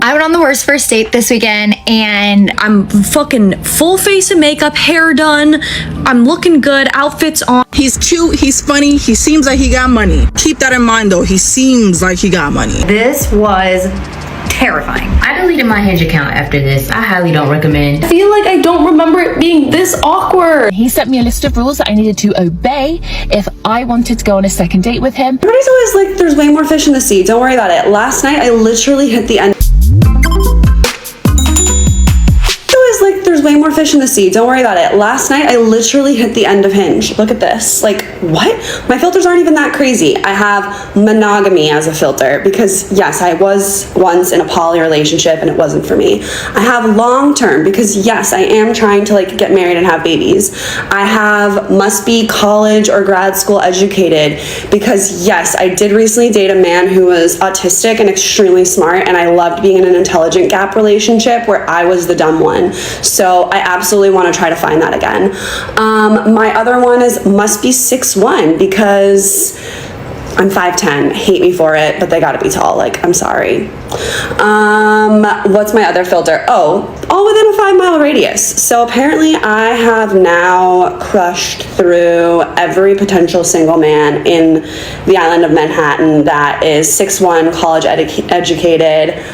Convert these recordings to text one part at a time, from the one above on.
I went on the worst first date this weekend, and I'm fucking full face of makeup, hair done, I'm looking good, outfits on. He's cute, he's funny, he seems like he got money. Keep that in mind though, he seems like he got money. This was terrifying. I deleted my Hinge account after this. I highly don't recommend. I feel like I don't remember it being this awkward. He sent me a list of rules that I needed to obey if I wanted to go on a second date with him. Everybody's always like, there's way more fish in the sea. Don't worry about it. Last night, I literally hit the end. Like there's way more fish in the sea. Don't worry about it. Last night I literally hit the end of Hinge. Look at this. Like, what? My filters aren't even that crazy. I have monogamy as a filter because yes, I was once in a poly relationship and it wasn't for me. I have long term because yes, I am trying to like get married and have babies. I have must be college or grad school educated because yes, I did recently date a man who was autistic and extremely smart, and I loved being in an intelligent gap relationship where I was the dumb one. So I absolutely want to try to find that again. My other one is must be 6'1" because I'm 5'10". Hate me for it, but they gotta be tall. Like, I'm sorry. What's my other filter? Oh, all within a 5-mile radius. So apparently I have now crushed through every potential single man in the island of Manhattan that is 6'1", college educated,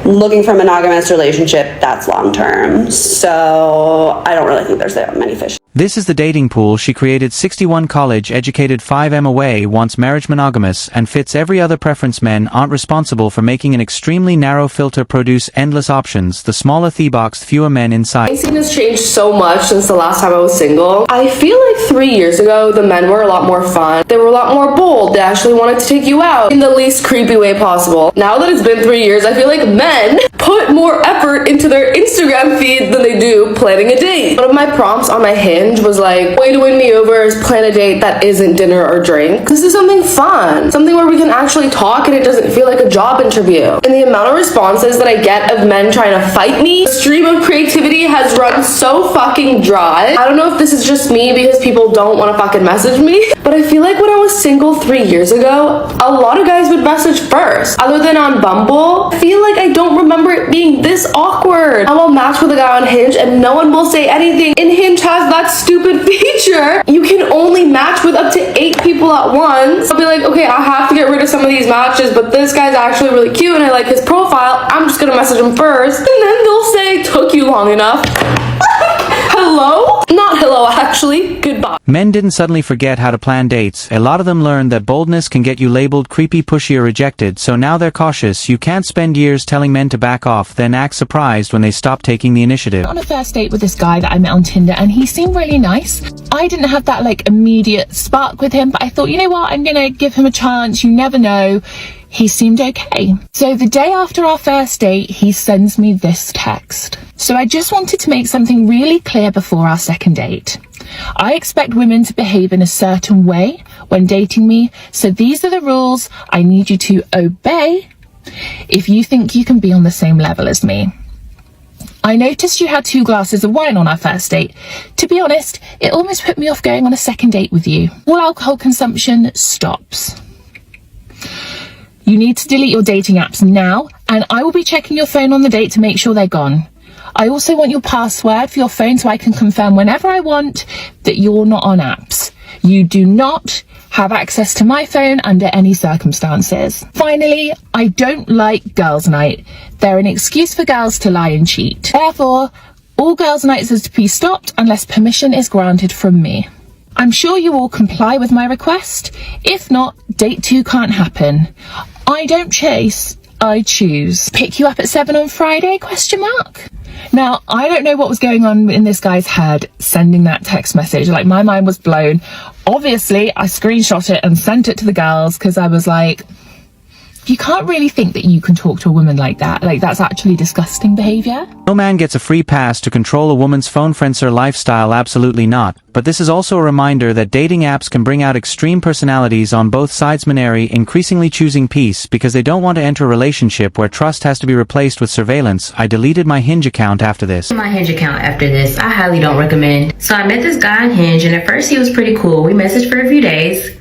looking for a monogamous relationship that's long term. So I don't really think there's that many fish. This is the dating pool she created. 61 college educated, 5M away, wants marriage monogamous, and fits every other preference. Men aren't responsible for making an extremely narrow filter produce endless options. The smaller the box, fewer men inside. My scene has changed so much since the last time I was single. I feel like 3 years ago, the men were a lot more fun. They were a lot more bold. They actually wanted to take you out in the least creepy way possible. Now that it's been 3 years, I feel like men put more effort into their Instagram feed than they do planning a date. One of my prompts on my Hinge was like, way to win me over is plan a date that isn't dinner or drink. This is something fun, something where we can actually talk and it doesn't feel like a job interview. And the amount of responses that I get of men trying to fight me, the stream of creativity has run so fucking dry. I don't know if this is just me because people don't want to fucking message me, but I feel like when I was single 3 years ago, a lot of guys would message first. Other than on Bumble, I feel like I don't remember it being this awkward. I will match with a guy on Hinge and no one will say anything, and Hinge has that stupid feature. You can only match with up to 8 people at once. I'll be like, okay, I have to get rid of some of these matches, but this guy's actually really cute and I like his profile. I'm just gonna message him first. And then they'll say, took you long enough. Hello? Not hello, actually. Goodbye. Men didn't suddenly forget how to plan dates. A lot of them learned that boldness can get you labeled creepy, pushy, or rejected, so now they're cautious. You can't spend years telling men to back off, then act surprised when they stop taking the initiative. On a first date with this guy that I met on Tinder, and he seemed really nice. I didn't have that like immediate spark with him, but I thought, you know what, I'm gonna give him a chance. You never know. He seemed okay. So the day after our first date, he sends me this text. So I just wanted to make something really clear before our second date. I expect women to behave in a certain way when dating me, so these are the rules I need you to obey if you think you can be on the same level as me. I noticed you had 2 glasses of wine on our first date. To be honest, it almost put me off going on a second date with you. All alcohol consumption stops. You need to delete your dating apps now, and I will be checking your phone on the date to make sure they're gone. I also want your password for your phone so I can confirm whenever I want that you're not on apps. You do not have access to my phone under any circumstances. Finally, I don't like girls' night. They're an excuse for girls to lie and cheat. Therefore, all girls' nights are to be stopped unless permission is granted from me. I'm sure you will comply with my request. If not, date 2 can't happen. I don't chase, I choose. Pick you up at 7 on Friday, ? Now, I don't know what was going on in this guy's head sending that text message. Like, my mind was blown. Obviously, I screenshot it and sent it to the girls because I was like, you can't really think that you can talk to a woman like that. Like, that's actually disgusting behavior. No man gets a free pass to control a woman's phone-friendster lifestyle, absolutely not. But this is also a reminder that dating apps can bring out extreme personalities on both sides. Men are increasingly choosing peace because they don't want to enter a relationship where trust has to be replaced with surveillance. I deleted my Hinge account after this. My Hinge account after this, I highly don't recommend. So I met this guy on Hinge, and at first he was pretty cool. We messaged for a few days.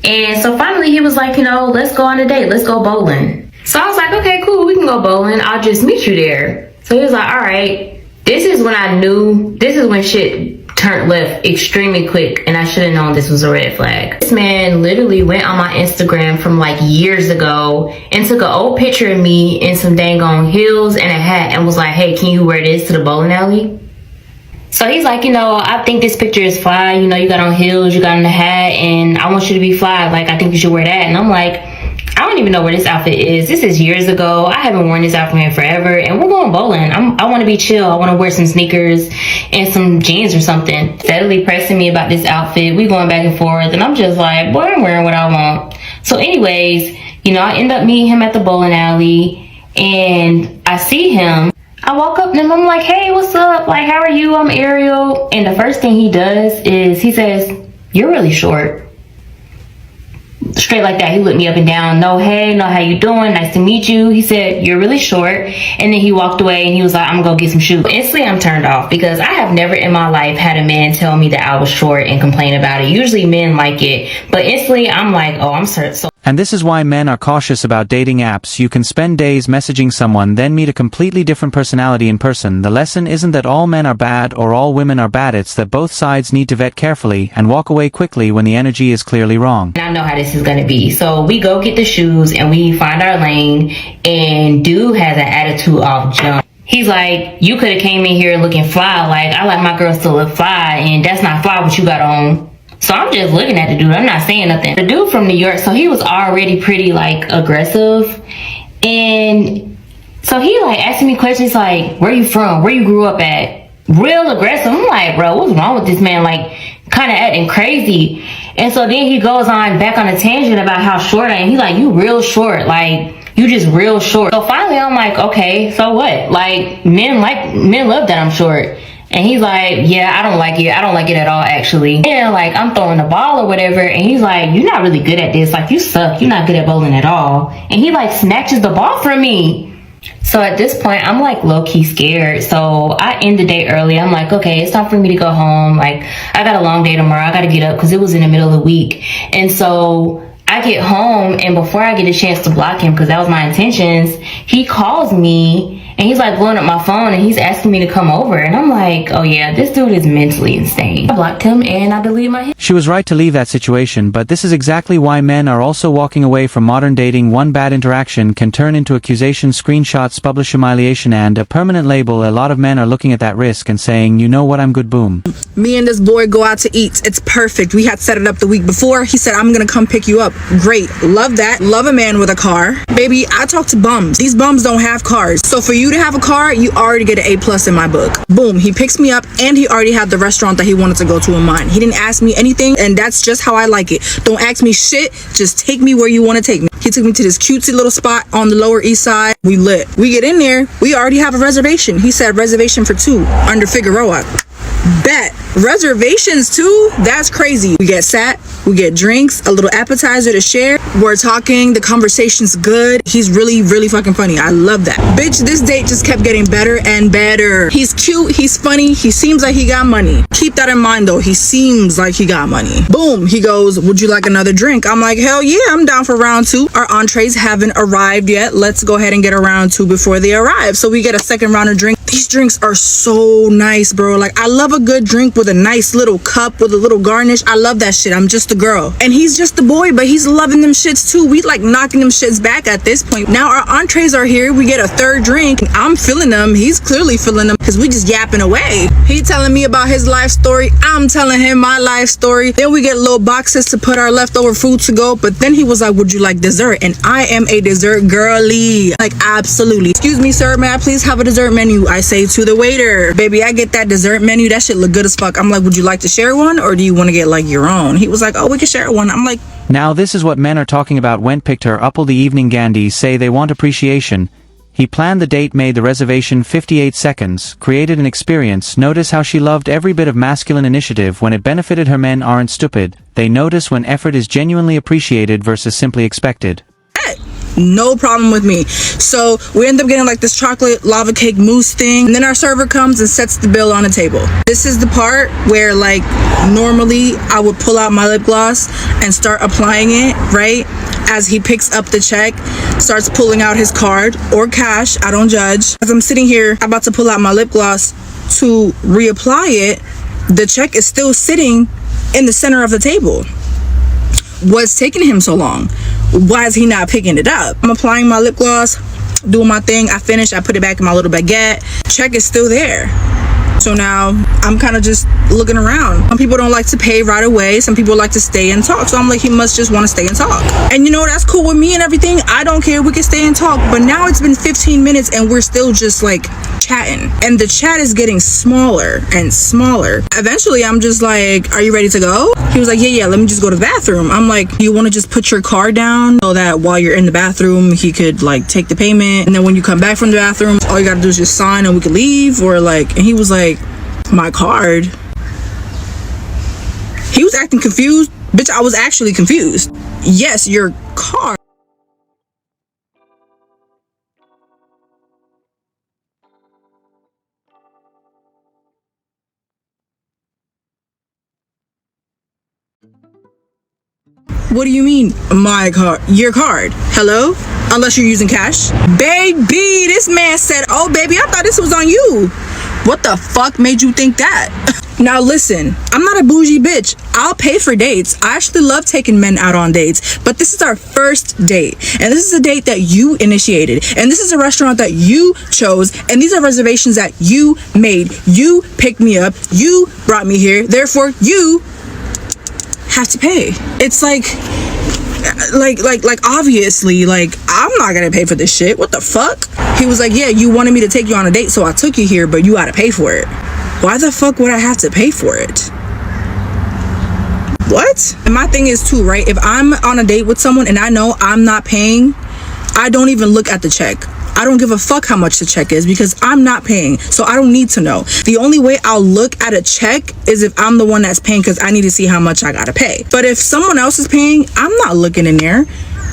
And so finally he was like, you know, let's go on a date. Let's go bowling. So I was like, okay, cool, we can go bowling. I'll just meet you there. So he was like, all right. This is when I knew, this is when shit turned left extremely quick, and I should have known this was a red flag. This man literally went on my Instagram from like years ago and took an old picture of me in some dang on heels and a hat and was like, hey, can you wear this to the bowling alley? So he's like, you know, I think this picture is fly. You know, you got on heels, you got on the hat, and I want you to be fly. Like, I think you should wear that. And I'm like, I don't even know where this outfit is. This is years ago. I haven't worn this outfit in forever, and we're going bowling. I want to be chill. I want to wear some sneakers and some jeans or something. Steadily pressing me about this outfit. We going back and forth, and I'm just like, boy, I'm wearing what I want. So anyways, you know, I end up meeting him at the bowling alley, and I see him. I walk up to him. I'm like, hey, what's up? Like, how are you? I'm Ariel. And the first thing he does is he says, you're really short. Straight like that. He looked me up and down. No, hey, no, how you doing? Nice to meet you. He said, you're really short. And then he walked away and he was like, I'm gonna go get some shoes. Instantly, I'm turned off because I have never in my life had a man tell me that I was short and complain about it. Usually men like it, but instantly I'm like, oh, I'm so. And this is why men are cautious about dating apps. You can spend days messaging someone, then meet a completely different personality in person. The lesson isn't that all men are bad or all women are bad. It's that both sides need to vet carefully and walk away quickly when the energy is clearly wrong. I know how this is gonna be. So we go get the shoes and we find our lane, and dude has an attitude off jump. He's like, you could have came in here looking fly. Like, I like my girls to look fly, and that's not fly what you got on. So I'm just looking at the dude. I'm not saying nothing. The dude from New York, so he was already pretty like aggressive. And so he like asking me questions like, where you from? Where you grew up at? Real aggressive. I'm like, bro, what's wrong with this man? Like, kind of acting crazy. And so then he goes on back on a tangent about how short I am. He's like, you real short. Like, you just real short. So finally I'm like, okay, so what? Like, men love that I'm short. And he's like, yeah, I don't like it. I don't like it at all, actually. And like, I'm throwing the ball or whatever. And he's like, you're not really good at this. Like, you suck. You're not good at bowling at all. And he like snatches the ball from me. So at this point, I'm like low-key scared. So I end the day early. I'm like, okay, it's time for me to go home. Like, I got a long day tomorrow. I got to get up because it was in the middle of the week. And so I get home, and before I get a chance to block him, because that was my intentions, he calls me and he's like blowing up my phone and he's asking me to come over. And I'm like, oh yeah, this dude is mentally insane. I blocked him and I deleted my. She was right to leave that situation, but this is exactly why men are also walking away from modern dating. One bad interaction can turn into accusations, screenshots, publish humiliation, and a permanent label. A lot of men are looking at that risk and saying, you know what, I'm good, boom. Me and this boy go out to eat. It's perfect. We had set it up the week before. He said, I'm gonna come pick you up. Great. Love that. Love a man with a car. Baby, I talk to bums. These bums don't have cars. So for you to have a car, you already get an A+ in my book. Boom. He picks me up and he already had the restaurant that he wanted to go to in mind. He didn't ask me anything, and that's just how I like it. Don't ask me shit. Just take me where you want to take me. He took me to this cutesy little spot on the Lower East Side. We lit. We get in there. We already have a reservation. He said reservation for 2 under Figueroa. Bet. Reservations too? That's crazy. We get sat, we get drinks, a little appetizer to share. We're talking, the conversation's good. He's really, really fucking funny. I love that. Bitch, this date just kept getting better and better. He's cute, he's funny, he seems like he got money. Keep that in mind though, he seems like he got money. Boom, he goes, would you like another drink? I'm like, hell yeah, I'm down for round 2. Our entrees haven't arrived yet. Let's go ahead and get a round 2 before they arrive. So we get a second round of drink. These drinks are so nice, bro. Like, I love a good drink with a nice little cup with a little garnish. I love that shit. I'm just a girl. And he's just a boy, but he's loving them shits too. We like knocking them shits back at this point. Now our entrees are here. We get a third drink. I'm feeling them. He's clearly feeling them because we just yapping away. He telling me about his life story. I'm telling him my life story. Then we get little boxes to put our leftover food to go. But then he was like, would you like dessert? And I am a dessert girly. Like, absolutely. Excuse me, sir. May I please have a dessert menu? I say to the waiter, baby, I get that dessert menu. That shit look good as fuck. I'm like, would you like to share one, or do you want to get like your own? He was like, oh, we can share one. I'm like, now this is what men are talking about. Went picked her up all the evening. Gandhi say they want appreciation. He planned the date, made the reservation 58 seconds, created an experience. Notice how she loved every bit of masculine initiative when it benefited her. Men aren't stupid. They notice when effort is genuinely appreciated versus simply expected. hey, No problem with me. So we end up getting like this chocolate lava cake mousse thing, and then our server comes and sets the bill on the table. This is the part where like normally I would pull out my lip gloss and start applying it, right? As he picks up the check, starts pulling out his card or cash, I don't judge. As I'm sitting here about to pull out my lip gloss to reapply it, the check is still sitting in the center of the table. What's taking him so long? Why is he not picking it up? I'm applying my lip gloss, doing my thing. I finish, I put it back in my little baguette. Check is still there. So now I'm kind of just looking around. Some people don't like to pay right away. Some people like to stay and talk. So I'm like, he must just want to stay and talk. And you know, that's cool with me and everything. I don't care. We can stay and talk. But now it's been 15 minutes and we're still just like chatting. And the chat is getting smaller and smaller. Eventually, I'm just like, are you ready to go? He was like, yeah, let me just go to the bathroom. I'm like, you want to just put your card down so that while you're in the bathroom, he could like take the payment. And then when you come back from the bathroom, all you got to do is just sign and we could leave. Or like, and he was like, my card? He was acting confused. Bitch, I was actually confused. Yes, your card. What do you mean, my card? Your card? Hello? Unless you're using cash. Baby, this man said, oh, baby, I thought this was on you. What the fuck made you think that? Now listen, I'm not a bougie bitch. I'll pay for dates. I actually love taking men out on dates, but this is our first date. And this is a date that you initiated. And this is a restaurant that you chose. And these are reservations that you made. You picked me up. You brought me here. Therefore, you have to pay. It's like obviously, like, I'm not gonna pay for this shit. What the fuck? He was like, yeah, you wanted me to take you on a date, so I took you here, but you gotta pay for it. Why the fuck would I have to pay for it? What? And my thing is too, right? If I'm on a date with someone and I know I'm not paying, I don't even look at the check. I don't give a fuck how much the check is because I'm not paying, so I don't need to know. The only way I'll look at a check is if I'm the one that's paying because I need to see how much I gotta pay. But if someone else is paying, I'm not looking in there.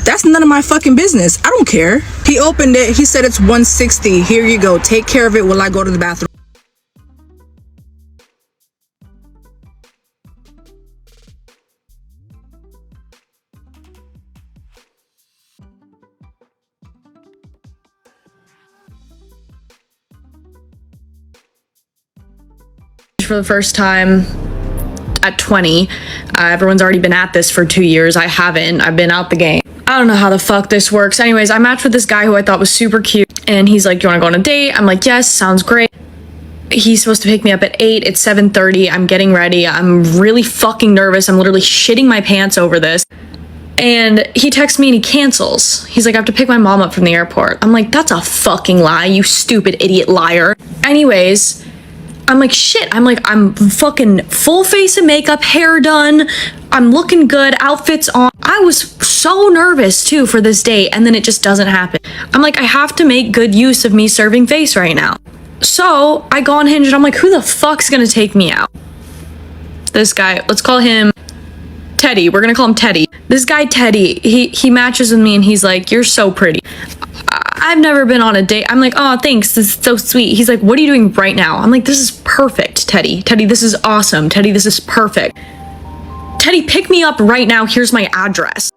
That's none of my fucking business. I don't care. He opened it. He said it's $160. Here you go. Take care of it while I go to the bathroom. For the first time at 20. Everyone's already been at this for 2 years. I haven't. I've been out the game. I don't know how the fuck this works. Anyways, I matched with this guy who I thought was super cute. And he's like, do you want to go on a date? I'm like, yes, sounds great. He's supposed to pick me up at 8. It's 7:30. I'm getting ready. I'm really fucking nervous. I'm literally shitting my pants over this. And he texts me and he cancels. He's like, I have to pick my mom up from the airport. I'm like, that's a fucking lie, you stupid idiot liar. Anyways, I'm like, shit. I'm fucking full face of makeup, hair done. I'm looking good, outfits on. I was so nervous too for this date, and then it just doesn't happen. I'm like, I have to make good use of me serving face right now. So I go on Hinge and I'm like, who the fuck's gonna take me out? This guy, let's call him Teddy. We're gonna call him Teddy. This guy, Teddy, he matches with me and he's like, you're so pretty. I've never been on a date. I'm like, oh, thanks. This is so sweet. He's like, what are you doing right now? I'm like, this is perfect, Teddy. Teddy, this is awesome. Teddy, this is perfect. Teddy, pick me up right now. Here's my address.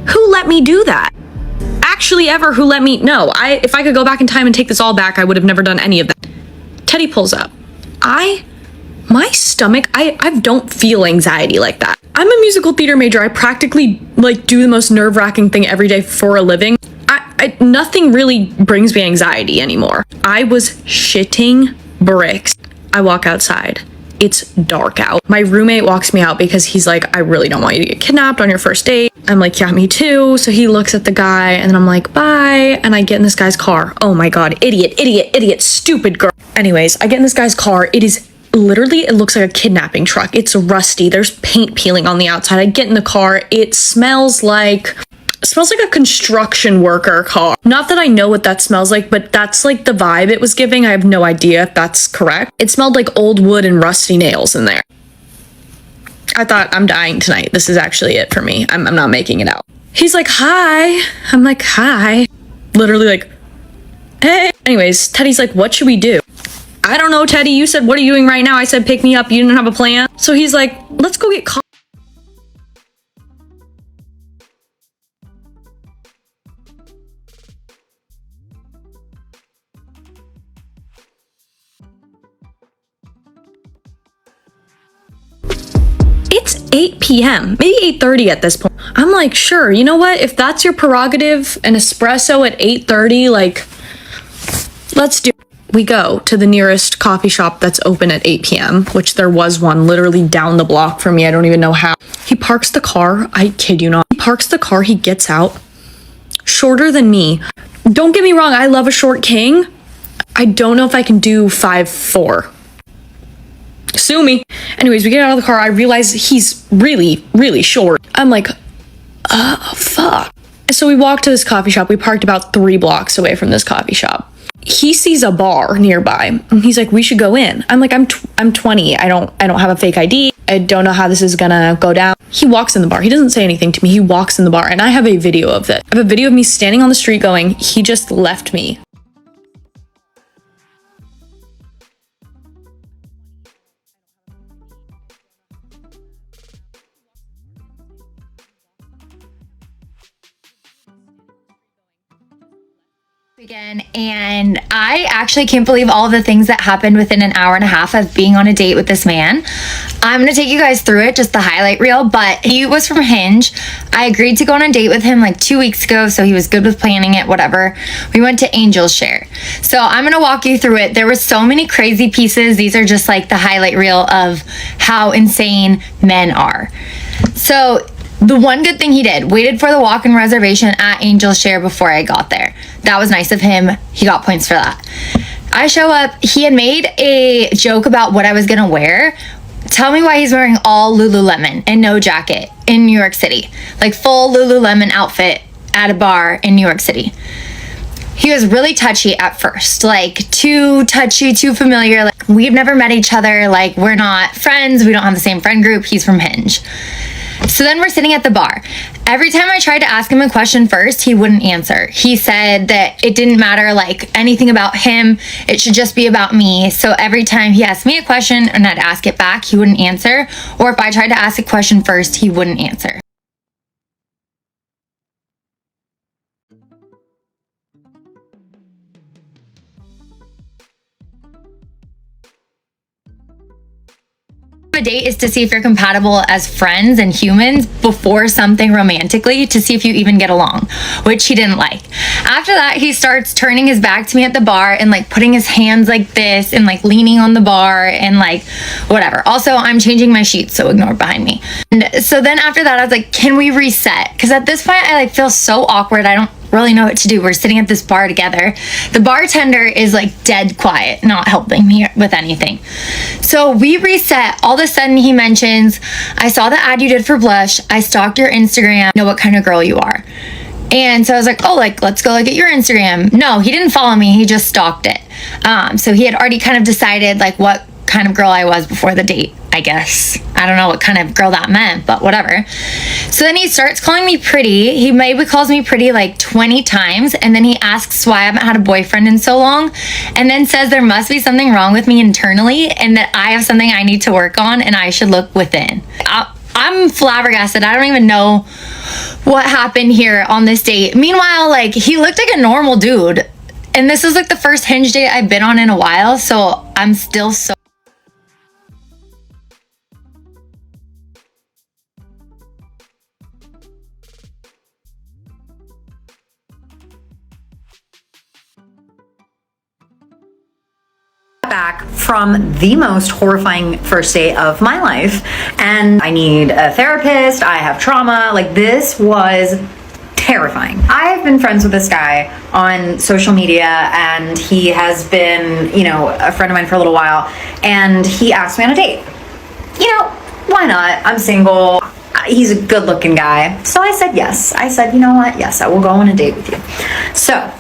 Who let me do that? Actually ever who let me? No, if I could go back in time and take this all back, I would have never done any of that. Teddy pulls up. My stomach, I don't feel anxiety like that. I'm a musical theater major. I practically like do the most nerve-wracking thing every day for a living. Nothing really brings me anxiety anymore. I was shitting bricks. I walk outside. It's dark out. My roommate walks me out because he's like, I really don't want you to get kidnapped on your first date. I'm like, yeah, me too. So he looks at the guy and then I'm like, bye. And I get in this guy's car. Oh my God, idiot, stupid girl. Anyways, I get in this guy's car. It is literally, it looks like a kidnapping truck. It's rusty. There's paint peeling on the outside. I get in the car. It smells like It smells like a construction worker car. Not that I know what that smells like, but that's like the vibe it was giving. I have no idea if that's correct. It smelled like old wood and rusty nails in there. I thought, I'm dying tonight. This is actually it for me. I'm not making it out. He's like, hi. I'm like, hi. Literally like, hey. Anyways, Teddy's like, what should we do? I don't know, Teddy. You said, what are you doing right now? I said, pick me up. You didn't have a plan. So he's like, let's go get coffee. It's 8 p.m., maybe 8:30 at this point. I'm like, sure, you know what? If that's your prerogative, an espresso at 8:30, like, let's do it. We go to the nearest coffee shop that's open at 8 p.m., which there was one literally down the block from me. I don't even know how. He parks the car. I kid you not. He parks the car. He gets out. Shorter than me. Don't get me wrong. I love a short king. I don't know if I can do 5'4". Sue me. Anyways, we get out of the car. I realize he's really, really short. I'm like, fuck. So we walk to this coffee shop. We parked about 3 blocks away from this coffee shop. He sees a bar nearby and he's like, we should go in. I'm like, I'm 20. I don't have a fake ID. I don't know how this is gonna go down. He walks in the bar. He doesn't say anything to me. He walks in the bar and I have a video of this. I have a video of me standing on the street going, he just left me. Again, and I actually can't believe all of the things that happened within an hour and a half of being on a date with this man. I'm gonna take you guys through it, just the highlight reel, but he was from Hinge. I agreed to go on a date with him like 2 weeks ago, so he was good with planning it, whatever. We went to Angel's Share. So I'm gonna walk you through it. There were so many crazy pieces. These are just like the highlight reel of how insane men are. So the one good thing he did, waited for the walk-in reservation at Angel's Share before I got there. That was nice of him. He got points for that. I show up. He had made a joke about what I was going to wear. Tell me why he's wearing all Lululemon and no jacket in New York City. Like full Lululemon outfit at a bar in New York City. He was really touchy at first, like too touchy, too familiar. Like we've never met each other. Like we're not friends. We don't have the same friend group. He's from Hinge. So then we're sitting at the bar. Every time I tried to ask him a question first, he wouldn't answer. He said that it didn't matter like anything about him. It should just be about me. So every time he asked me a question and I'd ask it back, he wouldn't answer. Or if I tried to ask a question first, he wouldn't answer. A date is to see if you're compatible as friends and humans before something romantically, to see if you even get along, which he didn't like. After that, he starts turning his back to me at the bar and like putting his hands like this and like leaning on the bar and like whatever. Also, I'm changing my sheets, so ignore behind me. And so then after that, I was like, can we reset? Because at this point, I like feel so awkward. I don't really know what to do. We're sitting at this bar together. The bartender is like dead quiet, not helping me with anything. So we reset. All of a sudden he mentions, I saw the ad you did for Blush. I stalked your Instagram. Know what kind of girl you are. And so I was like, oh, like, let's go look at your Instagram. No, he didn't follow me. He just stalked it. So he had already kind of decided like what kind of girl I was before the date, I guess. I don't know what kind of girl that meant, but whatever. So then he starts calling me pretty. He maybe calls me pretty like 20 times. And then he asks why I haven't had a boyfriend in so long. And then says there must be something wrong with me internally and that I have something I need to work on and I should look within. I'm flabbergasted. I don't even know what happened here on this date. Meanwhile, like he looked like a normal dude. And this is like the first Hinge date I've been on in a while. So I'm still so back from the most horrifying first date of my life, and I need a therapist. I have trauma. Like, this was terrifying. I've been friends with this guy on social media, and he has been, you know, a friend of mine for a little while, and he asked me on a date. You know, why not? I'm single. he's a good looking guy. So I said yes. I said, you know what? Yes, I will go on a date with you. So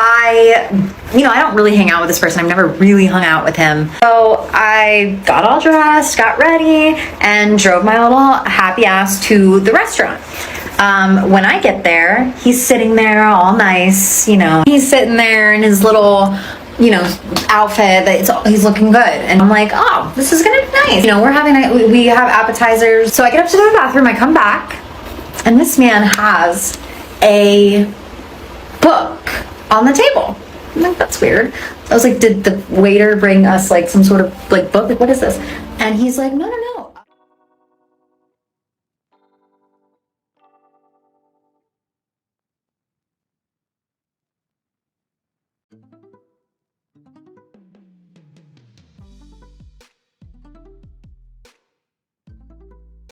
I don't really hang out with this person. I've never really hung out with him. So I got all dressed, got ready, and drove my little happy ass to the restaurant. When I get there, he's sitting there all nice, he's sitting there in his little, outfit that he's looking good. And I'm like, oh, this is gonna be nice. We have appetizers. So I get up to the bathroom, I come back, and this man has a book on the table. I'm like, that's weird. I was like, did the waiter bring us like some sort of like book? Like, what is this? And he's like, no.